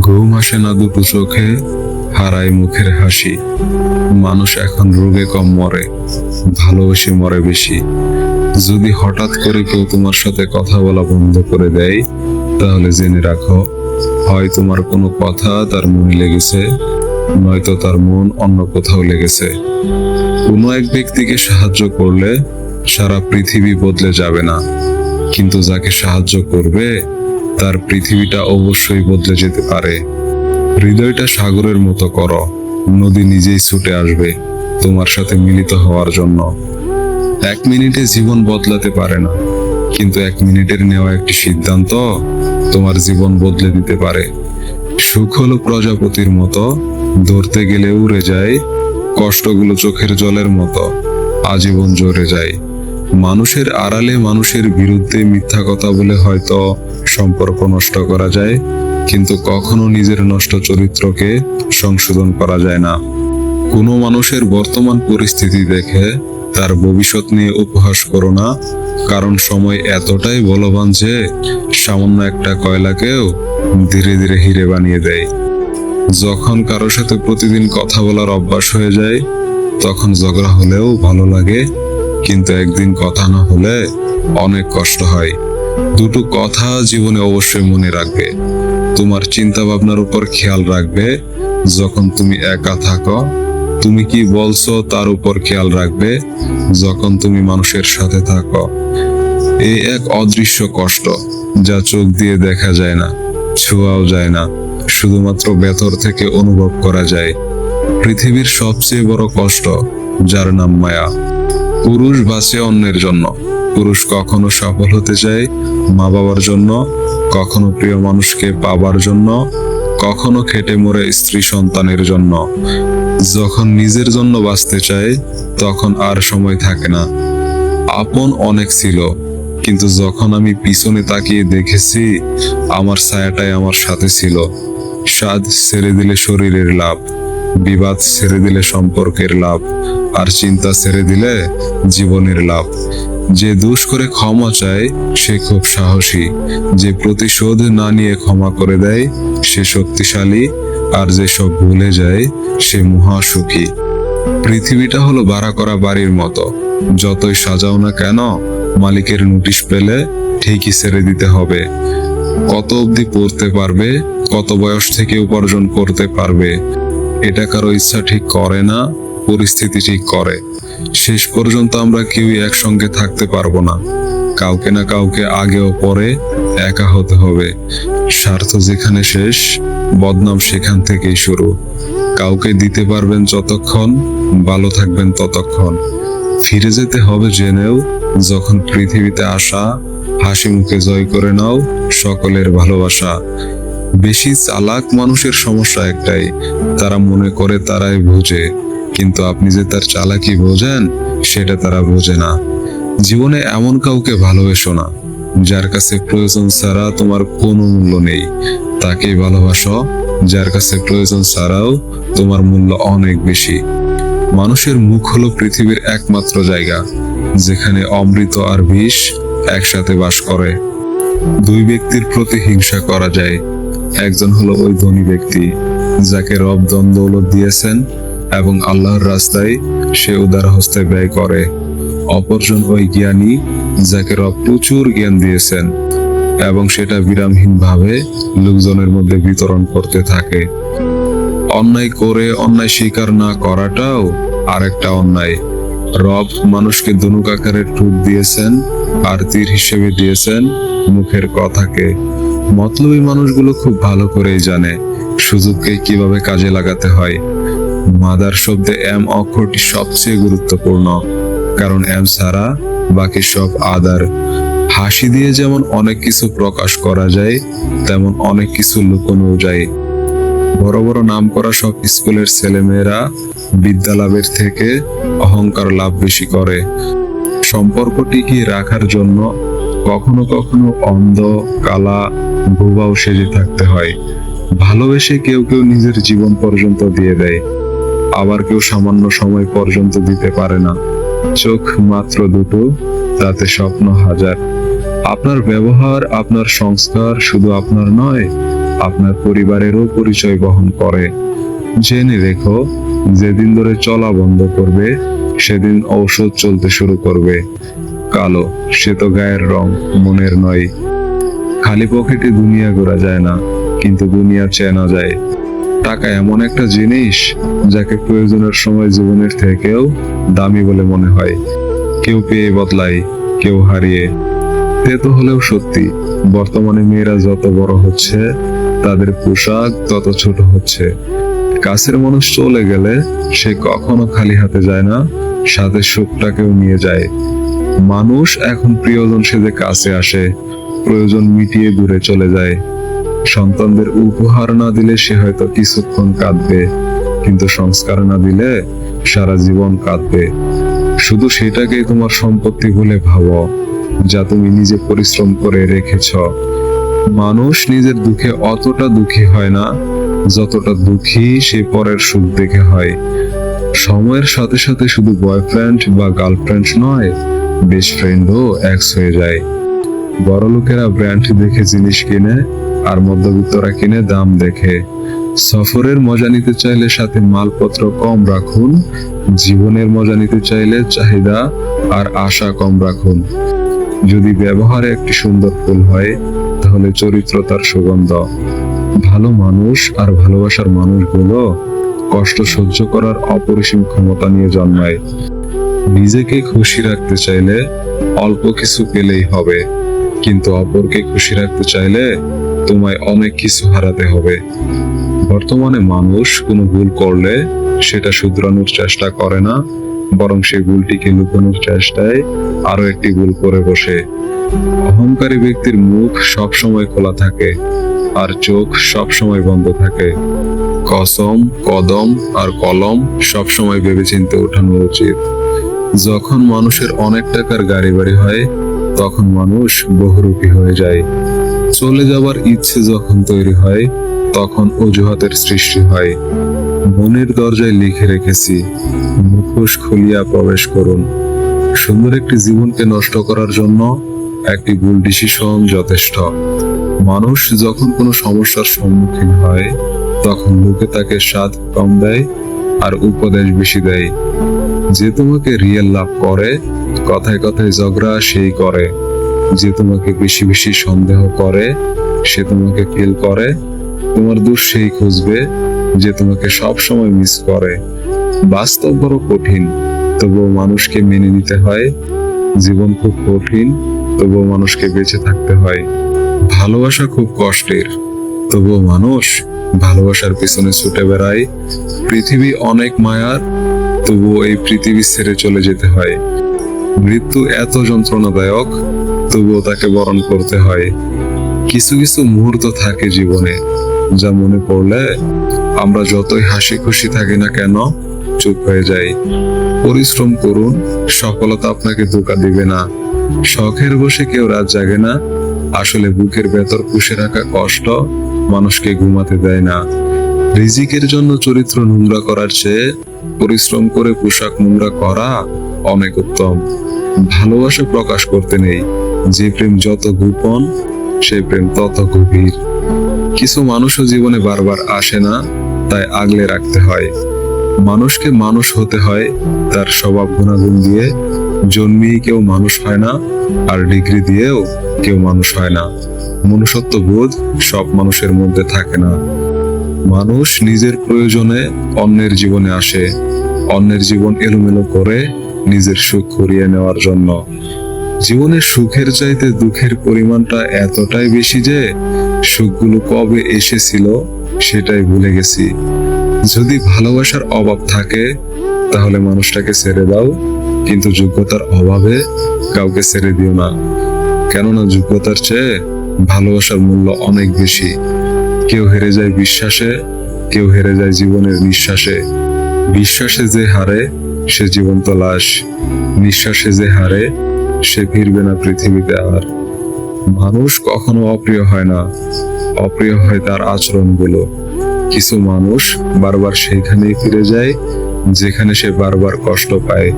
ঘুম আসে না দুটো চোখে, হারায় মুখের হাসি। মানুষ এখন রোগে কম মরে, ভালোবেসে মরে বেশি। যদি হঠাৎ করে কেউ তোমার সাথে কথা বলা বন্ধ করে দেয়, তাহলে জেনে রাখো, হয় তোমার কোনো কথা তার মনে লেগেছে, নয়তো তার মন অন্য কোথাও লেগেছে। কোনো এক ব্যক্তিকে সাহায্য করলে সারা পৃথিবী বদলে যাবে না, কিন্তু যাকে সাহায্য করবে তার পৃথিবীটা অবশ্যই বদলে যেতে পারে। হৃদয়টা সাগরের মতো করো, নদী নিজেই ছুটে আসবে তোমার সাথে মিলিত হওয়ার জন্য। 1 মিনিটে জীবন বদলাতে পারে না, কিন্তু 1 মিনিটের নেওয়া একটি সিদ্ধান্ত তোমার জীবন বদলে দিতে পারে। সুখ হলো প্রজাপতির মতো, ধরতে গেলে উড়ে যায়, কষ্টগুলো চোখের জলের মতো আজীবন জ্বরে যায়। মানুষের আড়ালে মানুষের বিরুদ্ধে মিথ্যা কথা বলে হয়তো সম্পর্ক নষ্ট করা যায়, কিন্তু কখনো নিজের নষ্ট চরিত্রকে সংশোধন করা যায় না। কোনো মানুষের বর্তমান পরিস্থিতি দেখে তার ভবিষ্যৎ নিয়ে উপহাস করো না, কারণ সময় এতটাই বলবান যে সামান্য একটা কয়লাকেও ধীরে ধীরে হিরে বানিয়ে দেয়। যখন কারো সাথে প্রতিদিন কথা বলার অভ্যাস হয়ে যায়, তখন ঝগড়া হলেও ভালো লাগে, কিন্তু একদিন কথা না হলে অনেক কষ্ট হয়। দুটো কথা জীবনে অবশ্যই মনে রাখবে। তোমার চিন্তা ভাবনার উপর খেয়াল রাখবে যখন তুমি একা থাকো, তুমি কি বলছো তার উপর খেয়াল রাখবে যখন তুমি মানুষের সাথে থাকো। এই এক অদৃশ্য কষ্ট, যা চোখ দিয়ে দেখা যায় না, ছোঁয়াও যায় না, শুধুমাত্র ভেতর থেকে অনুভব করা যায়। পৃথিবীর সবচেয়ে বড় কষ্ট, যার নাম মায়া। পুরুষ বাঁচে অন্যের জন্য, পুরুষ কখনো সফল হতে চায় মা বাবার জন্য, কখনো প্রিয় মানুষকে পাবার জন্য, কখনো খেটে মরে স্ত্রী সন্তানের জন্য। যখন নিজের জন্য বাঁচতে চায়, তখন আর সময় থাকে না। আপন অনেক ছিল, কিন্তু যখন আমি পিছনে তাকিয়ে দেখেছি, আমার ছায়াটাই আমার সাথে ছিল। স্বাদ ছেড়ে দিলে শরীরের লাভ, বিবাদ ছেড়ে দিলে সম্পর্কের লাভ, আর চিন্তা ছেড়ে দিলে জীবনের লাভ। যে দোষ করে ক্ষমা চায় সে খুব সাহসী, যে প্রতিশোধ না নিয়ে ক্ষমা করে দেয় সে শক্তিশালী, আর যে সব ভুলে যায় সে মহাসুখী। পৃথিবীটা হলো ভাড়া করা বাড়ির মতো, যতই সাজাও না কেন, মালিকের নোটিশ পেলে ঠিকই ছেড়ে দিতে হবে। কত অবধি পড়তে পারবে, কত বয়স থেকে উপার্জন করতে পারবে, এটা কারো ইচ্ছা ঠিক করে না, পরিস্থিতি ঠিক করে। শেষ পর্যন্ত আমরা কেউই একসঙ্গে থাকতে পারবো না, কাউকে না কাউকে আগে ও পরে একা হতে হবে। স্বার্থ যেখানে শেষ, বদনাম সেখান থেকেই শুরু। কাউকে দিতে পারবেন যতক্ষণ, ভালো থাকবেন ততক্ষণ। ফিরে যেতে হবে জেনেও, যখন পৃথিবীতে আসা, হাসি মুখে জয় করে নাও সকলের ভালোবাসা। বেশি চালাক মানুষের সমস্যা একটাই, তারা মনে করে তারাই বোঝে, কিন্তু আপনি যে তার চালাকি বোঝেন সেটা তারা বোঝে না। জীবনে এমন কাউকে ভালোবেসো না যার কাছে প্রয়োজন ছাড়া তোমার কোনো মূল্য নেই, তাকেই ভালোবাসো যার কাছে প্রয়োজন ছাড়াও তোমার মূল্য অনেক বেশি। মানুষের মুখ হলো পৃথিবীর একমাত্র জায়গা যেখানে অমৃত আর বিষ একসাথে বাস করে। 2 ব্যক্তির প্রতি হিংসা করা যায়। একজন হলো ওই ধনী ব্যক্তি যাকে রব ধন দৌলত দিয়েছেন এবং আল্লাহর রাস্তায় সে উদার হস্তে ব্যয় করে। অপরজন ওই জ্ঞানী যাকে রব প্রচুর জ্ঞান দিয়েছেন এবং সেটা বিরামহীন ভাবে লোকজনের মধ্যে বিতরণ করতে থাকে। অন্যায় করে অন্যায় স্বীকার না করাটাও আরেকটা অন্যায়। রব মানুষকে ধনুক আকারের ঠোঁট দিয়েছেন আর তীর হিসেবে দিয়েছেন মুখের কথাকে। মতলবী মানুষগুলো খুব ভালো করেই জানে সুযোগকে কিভাবে কাজে লাগাতে হয়। মাদার শব্দে এম অক্ষরটি সবচেয়ে গুরুত্বপূর্ণ, কারণ এম ছাড়া বাকি সব আদার। হাসি দিয়ে যেমন অনেক কিছু প্রকাশ করা যায়, তেমন অনেক কিছু লুকোনো যায়। বড় বড় নাম করা সব স্কুলের ছেলেমেয়েরা বিদ্যা লাভের থেকে অহংকার লাভ বেশি করে। সম্পর্ক টিকিয়ে রাখার জন্য কখনো কখনো অন্ধ, কালা, বোবাও সেজে থাকতে হয়। ভালোবেসে কেউ কেউ নিজের জীবন পর্যন্ত দিয়ে দেয়, আবার কেউ সামান্য সময় পর্যন্ত দিতে পারে না। চোখ মাত্র দুটো, তাতে স্বপ্ন হাজার। আপনার ব্যবহার, আপনার সংস্কার শুধু আপনার নয়, আপনার পরিবারেরও পরিচয় বহন করে। জেনে রেখো, যেদিন ধরে চলা বন্ধ করবে সেদিন ঔষধ চলতে শুরু করবে। কালো সে তো গায়ের রং, মনের নয়। খালি পকেটে দুনিয়া ঘোরা যায় না, কিন্তু দুনিয়া চেনা যায়। টাকা এমন একটা জিনিস যাকে প্রয়োজনের সময় জীবনের থেকেও দামি বলে মনে হয়। কেউ পেয়ে বদলায়, কেউ হারিয়ে। তো হলেও সত্যি, বর্তমানে মেয়েরা যত বড় হচ্ছে তাদের পোশাক তত ছোট হচ্ছে। কাছের মানুষ চলে গেলে সে কখনো খালি হাতে যায় না, সাথে সুখটাকেও নিয়ে যায়। মানুষ এখন প্রিয়জন সেজে কাছে আসে, প্রয়োজন মিটিয়ে দূরে চলে যায়। সন্তানদের উপহার না দিলে সে হয়তো কিছুক্ষণ কাঁদবে, কিন্তু সংস্কার না দিলে সারা জীবন কাঁদবে। শুধু সেটাকেই তোমার সম্পত্তি বলে ভাবো, যা তুমি নিজে পরিশ্রম করে রেখেছ। মানুষ নিজের দুঃখে অতটা দুঃখী হয় না যতটা দুঃখী সে পরের সুখ দেখে হয়। সময়ের সাথে সাথে শুধু বয়ফ্রেন্ড বা গার্লফ্রেন্ড নয়, বেস্ট ফ্রেন্ডও এক্স হয়ে যায়। বড় লোকেরা ব্র্যান্ড দেখে জিনিস কিনে, আর মধ্যবিত্তরা কিনে দাম দেখে। সফরের মজা নিতে চাইলে সাথে মালপত্র কম রাখুন, জীবনের মজা নিতে চাইলে চাহিদা আর আশা কম রাখুন। যদি ব্যবহারে একটি সুন্দর ফুল হয়, তাহলে চরিত্র তার সুগন্ধ। ভালো মানুষ আর ভালোবাসার মানুষগুলো কষ্ট সহ্য করার অপরিসীম ক্ষমতা নিয়ে জন্মায়। নিজেকে খুশি রাখতে চাইলে অল্প কিছু পেলেই হবে, কিন্তু অপরকে খুশি রাখতে চাইলে তোমায় অনেক কিছু হারাতে হবে। বর্তমানে মানুষ কোনো ভুল করলে সেটা শুধরানোর চেষ্টা করে না, বরং সেই ভুলটিকে লুকানোর চেষ্টায় আরো একটি ভুল করে বসে। অহংকারী ব্যক্তির মুখ সবসময় খোলা থাকে, আর চোখ সবসময় বন্ধ থাকে। কসম, কদম আর কলম সবসময় ভেবেচিন্তে ওঠানো উচিত। যখন মানুষের অনেক টাকার গাড়ি বাড়ি হয়, তখন মানুষ বহুরূপী হয়ে যায়। চলে যাবার ইচ্ছে যখন তৈরি হয়, তখন অজুহাতের সৃষ্টি হয়। মনের দরজায় লিখে রেখেছি, মুখোশ খুলিয়া প্রবেশ করুন। সুন্দর একটি জীবনকে নষ্ট করার জন্য একটি ভুল ডিসিশন যথেষ্ট। মানুষ যখন কোনো সমস্যার সম্মুখীন হয়, তখন লোকে তাকে স্বাদ কম দেয় আর উপদেশ বেশি দেয়। যে তোমাকে রিয়েল লাভ করে, কথায় কথায় ঝগড়া সেই করে। যে তোমাকে বেশি বেশি সন্দেহ করে, সে তোমাকে ফিল করে। তোমার দোষ সেই খুঁজবে যে তোমাকে সব সময় মিস করে। বাস্তব বড় কঠিন, তবুও মানুষকে মেনে নিতে হয়। জীবন খুব কঠিন, তবুও মানুষকে বেঁচে থাকতে হয়। ভালোবাসা খুব কষ্টের, তবুও মানুষ ভালোবাসার পিছনে ছুটে বেড়ায়। পৃথিবী অনেক মায়ার, তবুও এই পৃথিবী ছেড়ে চলে যেতে হয়। মৃত্যু এত যন্ত্রণাদায়ক, তবুও তাকে বরণ করতে হয়। কিছু কিছু মুহূর্ত থাকে জীবনে, যা মনে পড়লে আমরা যতই হাসি খুশি থাকি না কেন চুপ হয়ে যাই। পরিশ্রম করুন, সফলতা আপনাকে ধোঁকা দিবে না। শখের বসে কেউ রাত জাগে না, আসলে বুকের ভেতর পুষে রাখা কষ্ট মানুষকে ঘুমাতে দেয় না। রিজিকের জন্য চরিত্র নোংরা করার চেয়ে পরিশ্রম করে পোশাক নোংরা করা অনেক উত্তম। ভালোবাসা প্রকাশ করতে নেই, যে প্রেম যত গোপন সেই প্রেম তত গভীর। কিছু মানুষও জীবনে বারবার আসে না, তাই আগলে রাখতে হয়। মানুষকে মানুষ হতে হয় তার স্বভাব গুণাগুণ দিয়ে। জন্মেই কেউ মানুষ হয় না, আর ডিগ্রি দিয়েও কেউ মানুষ হয় না। মনুষ্যত্ব বোধ সব মানুষের মধ্যে থাকে না। মানুষ নিজের প্রয়োজনে অন্যের জীবনে আসে, অন্যের জীবন এলোমেলো করে নিজের সুখ করিয়ে নেওয়ার জন্য। জীবনের সুখের চাইতে দুঃখের পরিমাণটা এতটাই বেশি যে সুখগুলো কবে এসেছিল সেটাই ভুলে গেছি। যদি ভালোবাসার অভাব থাকে, তাহলে মানুষটাকে ছেড়ে দাও, কিন্তু যোগ্যতার অভাবে কাউকে ছেড়ে দিও না। কেননা যোগ্যতার চেয়ে ভালোবাসার মূল্য অনেক বেশি। কেউ হেরে যায় বিশ্বাসে, কেউ হেরে যায় জীবনের নিঃশ্বাসে। বিশ্বাসে যে হারে সে জীবন্ত লাশ, নিঃশ্বাসে যে হারে সে ফিরবে না পৃথিবীতে আর। মানুষ কখনো অপ্রিয় হয় না, অপ্রিয় হয় তার আচরণগুলো। কিছু মানুষ বারবার সেইখানেই ফিরে যায় যেখানে সে বারবার কষ্ট পায়।